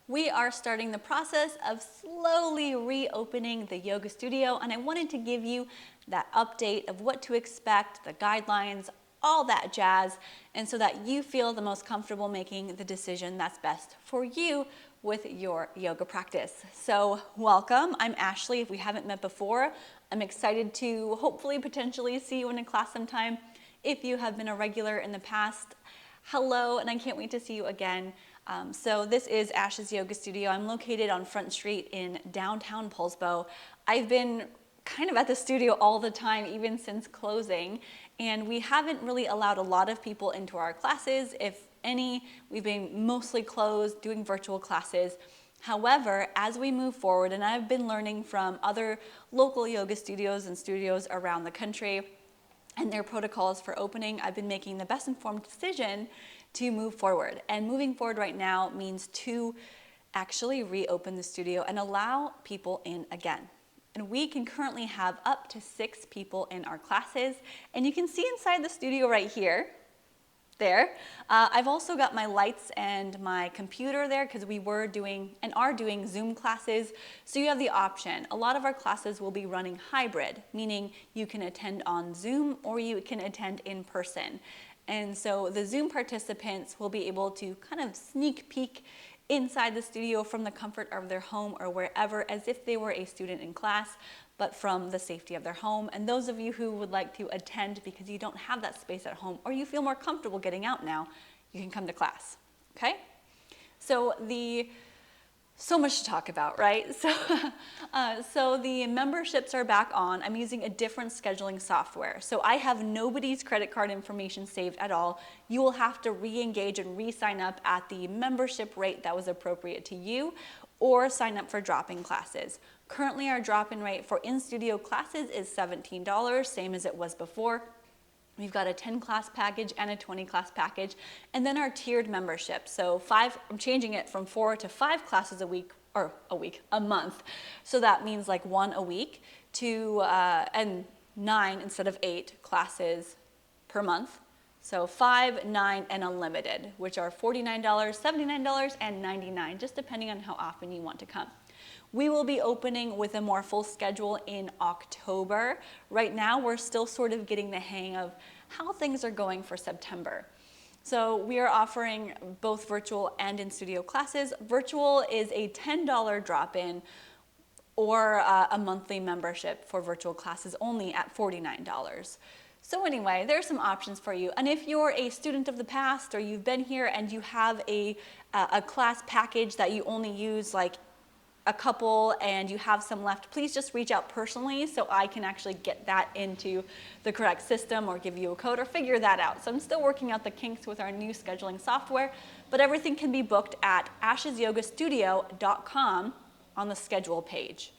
We are starting the process of slowly reopening the yoga studio, and I wanted to give you that update of what to expect, the guidelines, all that jazz, and so that you feel the most comfortable making the decision that's best for you with your yoga practice. So welcome, I'm Ashley. If we haven't met before, I'm excited to hopefully potentially see you in a class sometime. If you have been a regular in the past, hello, and I can't wait to see you again. So this is Ash's Yoga Studio. I'm located on Front Street in downtown Poulsbo. I've been kind of at the studio all the time, even since closing, and we haven't really allowed a lot of people into our classes. If any, we've been mostly closed, doing virtual classes. However, as we move forward, and I've been learning from other local yoga studios and studios around the country and their protocols for opening, I've been making the best informed decision to move forward. And moving forward right now means to actually reopen the studio and allow people in again. And we can currently have up to 6 people in our classes. And you can see inside the studio right here, there. I've also got my lights and my computer there because we were doing and are doing Zoom classes. So you have the option. A lot of our classes will be running hybrid, meaning you can attend on Zoom or you can attend in person. And so the Zoom participants will be able to kind of sneak peek inside the studio from the comfort of their home or wherever, as if they were a student in class, but from the safety of their home. And those of you who would like to attend because you don't have that space at home or you feel more comfortable getting out now, you can come to class, okay? So much to talk about, right? So the memberships are back on. I'm using a different scheduling software. So I have nobody's credit card information saved at all. You will have to re-engage and re-sign up at the membership rate that was appropriate to you, or sign up for drop-in classes. Currently, our drop-in rate for in-studio classes is $17, same as it was before. We've got a 10-class package and a 20-class package, and then our tiered membership. So I'm changing it from 4 to 5 classes a month. So that means like 1 a week to, and 9 instead of 8 classes per month. So 5, 9, and unlimited, which are $49, $79, and $99, just depending on how often you want to come. We will be opening with a more full schedule in October. Right now, we're still sort of getting the hang of how things are going for September. So we are offering both virtual and in-studio classes. Virtual is a $10 drop-in or a monthly membership for virtual classes only at $49. So anyway, there are some options for you. And if you're a student of the past or you've been here and you have a class package that you only use like a couple and you have some left, please just reach out personally so I can actually get that into the correct system or give you a code or figure that out. So I'm still working out the kinks with our new scheduling software, but everything can be booked at ashesyogastudio.com on the schedule page.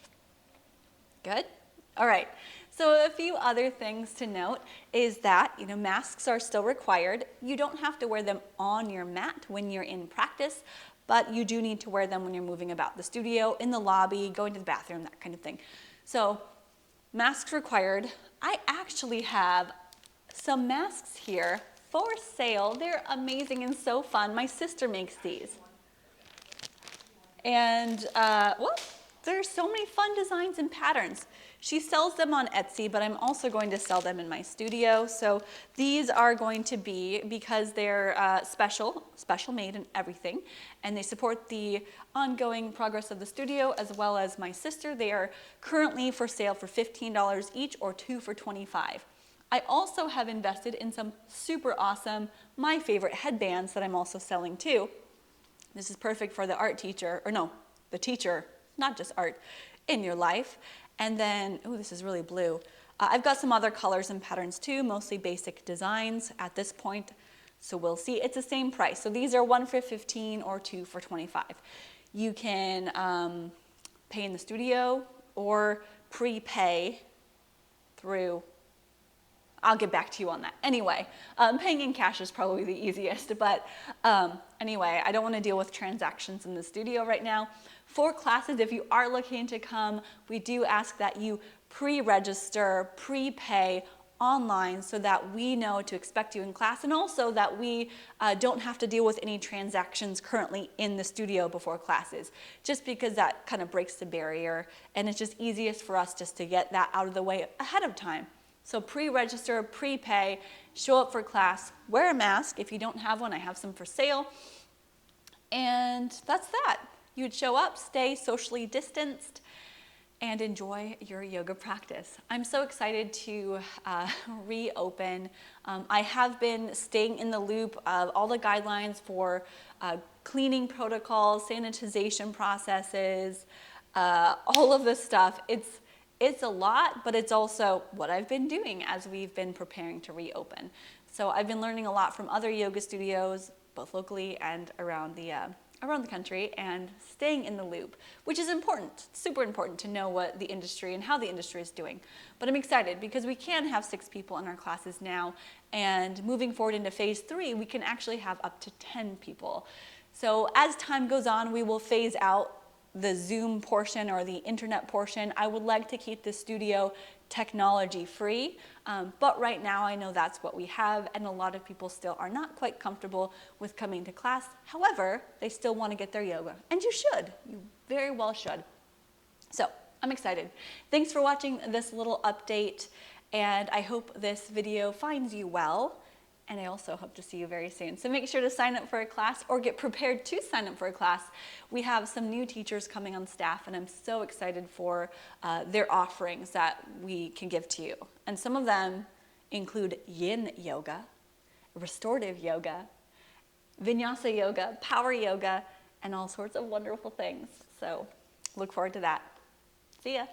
Good? All right. So a few other things to note is that, masks are still required. You don't have to wear them on your mat when you're in practice, but you do need to wear them when you're moving about the studio, in the lobby, going to the bathroom, that kind of thing. So masks required. I actually have some masks here for sale. They're amazing and so fun. My sister makes these. And there's so many fun designs and patterns. She sells them on Etsy, but I'm also going to sell them in my studio. So these are going to be, because they're special made and everything, and they support the ongoing progress of the studio as well as my sister. They are currently for sale for $15 each or 2 for $25. I also have invested in some super awesome, my favorite headbands that I'm also selling too. This is perfect for the art teacher, the teacher, not just art, in your life. And then, this is really blue. I've got some other colors and patterns too, mostly basic designs at this point. So we'll see. It's the same price. So these are 1 for $15 or 2 for $25. You can pay in the studio or prepay through, I'll get back to you on that. Anyway, paying in cash is probably the easiest, but anyway, I don't want to deal with transactions in the studio right now. For classes, if you are looking to come, we do ask that you pre-register, prepay online so that we know to expect you in class, and also that we don't have to deal with any transactions currently in the studio before classes, just because that kind of breaks the barrier, and it's just easiest for us just to get that out of the way ahead of time. So pre-register, prepay, show up for class, wear a mask. If you don't have one, I have some for sale. And that's that. You would show up, stay socially distanced, and enjoy your yoga practice. I'm so excited to reopen. I have been staying in the loop of all the guidelines for cleaning protocols, sanitization processes, all of this stuff. It's a lot, but it's also what I've been doing as we've been preparing to reopen. So I've been learning a lot from other yoga studios, both locally and around the country, and staying in the loop, which is important, super important to know what the industry and how the industry is doing. But I'm excited because we can have 6 people in our classes now, and moving forward into phase 3, we can actually have up to 10 people. So as time goes on, we will phase out the Zoom portion or the internet portion. I would like to keep the studio technology free, but right now I know that's what we have, and a lot of people still are not quite comfortable with coming to class. However, they still want to get their yoga, and you should. You very well should. So I'm excited. Thanks for watching this little update, and I hope this video finds you well. And I also hope to see you very soon. So make sure to sign up for a class or get prepared to sign up for a class. We have some new teachers coming on staff, and I'm so excited for their offerings that we can give to you. And some of them include yin yoga, restorative yoga, vinyasa yoga, power yoga, and all sorts of wonderful things. So look forward to that. See ya.